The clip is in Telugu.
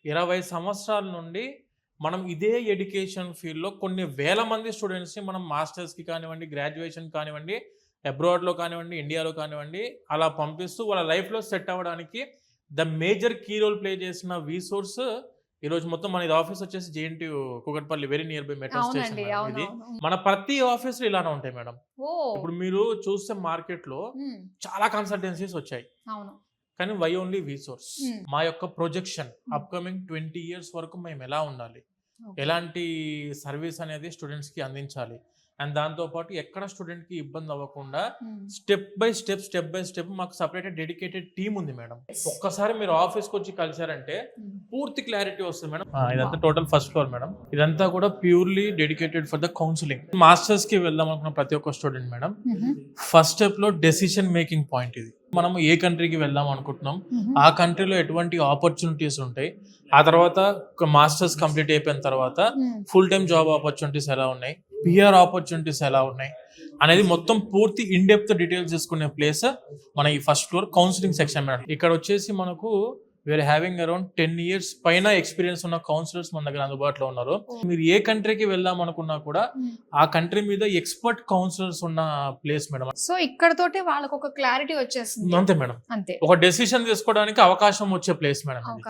20 సంవత్సరాల నుండి మనం ఇదే ఎడ్యుకేషన్ ఫీల్డ్‌లో కొన్ని వేల మంది స్టూడెంట్స్‌ని మనం మాస్టర్స్‌కి కానివ్వండి, గ్రాడ్యుయేషన్ కానివ్వండి, అబ్రాడ్‌లో కానివ్వండి, ఇండియాలో కానివ్వండి, అలా పంపిస్తూ వాళ్ళ లైఫ్‌లో సెట్ అవ్వడానికి the major key role play చేసిన వీసోర్స్ ఈరోజు మొత్తం మన ఇది ఆఫీస్ వచ్చేసి JNTU Kukatpally very near by metro station అవునండి. మేడం ఇది. అవునవును. మన ప్రతి ఆఫీస్‌లో ఇలానే ఉంటాయి మేడం. ఓహ్! ఇప్పుడు మీరు చూస్తే మార్కెట్‌లో హ్మ్. చాలా కన్సల్టెన్సీస్ వచ్చాయి. అవును. కానీ వై ఓన్లీ వీసోర్స్? హ్మ్. మా యొక్క ప్రొజెక్షన్ హ్మ్. అప్‌కమింగ్ 20 ఇయర్స్ వరకు మేము ఎలా ఉండాలి? ఓకే. ఎలాంటి సర్వీస్ అనేది స్టూడెంట్స్‌కి అందించాలి? అండ్ దాంతో పాటు ఎక్కడ స్టూడెంట్‌కి ఇబ్బంది అవ్వకుండా హ్మ్. స్టెప్ బై స్టెప్ మాకు సెపరేటెడ్ డెడికేటెడ్ టీమ్ ఉంది మేడం. ఒక్కసారి మీరు ఆఫీస్‌కొచ్చి కలిసారంటే హ్మ్. పూర్తి క్లారిటీ వస్తుంది మేడం. ఇదంతా టోటల్ ఫస్ట్ ఫ్లోర్ మేడం. ఇదంతా కూడా purely dedicated for the counselling. మాస్టర్స్‌కి వెళ్దాం అనుకున్న ప్రతి ఒక్క స్టూడెంట్ మేడం హుహు. ఫస్ట్ స్టెప్‌లో డెసిషన్ మేకింగ్ పాయింట్ ఇది. మనము ఏ కంట్రీకి వెళ్దాం అనుకుంటున్నాం, హుహు. ఆ కంట్రీలో ఎటువంటి ఆపర్చునిటీస్ ఉంటాయి, ఆ తర్వాత ఒక మాస్టర్స్ కంప్లీట్ అయిపోయిన తర్వాత హ్మ్. ఫుల్ టైమ్ జాబ్ ఆపర్చునిటీస్ ఎలా ఉన్నాయి, పిఆర్ ఆపర్చునిటీస్ ఎలా ఉన్నాయి అనేది మొత్తం పూర్తి ఇన్ డెప్త్ డీటెయిల్స్ తీసుకునే ప్లేస్ మన ఈ first floor counselling section madam. ఇక్కడ వచ్చేసి మనకు వీఆర్ హ్యావింగ్ అరౌండ్ 10 ఇయర్స్ పైన ఎక్స్పీరియన్స్ ఉన్న కౌన్సిలర్స్ మన దగ్గర అందుబాటులో ఉన్నారు. మీరు ఏ కంట్రీకి వెళ్దాం అనుకున్నా కూడా హ్మ్. ఆ కంట్రీ మీద ఎక్స్పర్ట్ కౌన్సిలర్స్ ఉన్న ప్లేస్ మేడం. సో ఇక్కడతోటే వాళ్ళకొక క్లారిటీ వచ్చేసింది. అంతే మేడం. అంతే. ఒక డెసిషన్ తీసుకోవడానికి అవకాశం వచ్చే ప్లేస్ మేడం ఇది.